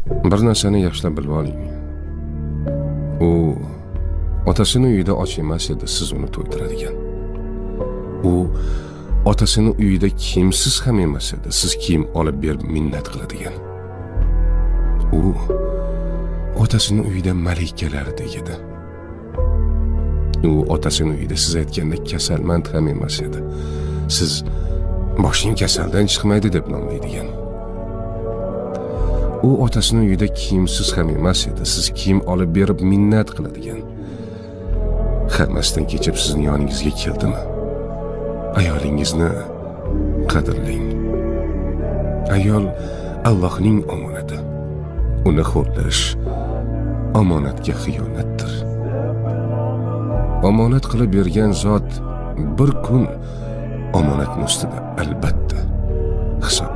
Bir narsani yaxshilab bilib oling. U otasini uyida och emas edi, siz uni to'ydiradigan. U otasini uyida kiyimsiz ham emas edi, siz kiyim olib berib minnat qiladigan. U otasini uyida malikalardek edi. U otasini uyida siz aytganda kasalmand ham emas edi. Siz boshing kasaldan chiqmaydi deb nomlaydigan. U otasini uyida kiyimsiz ham emas edi. Siz kiyim olib berib minnat qiladigan. Hammasdan kechib sizning yoningizga keldimi? Ayolingizni qadrlang. Ayol Allohning omonati. Uni xo'rlash omonatga xiyonatdir. Omonat qilib bergan zot bir kun omonatning ustida albatta hisob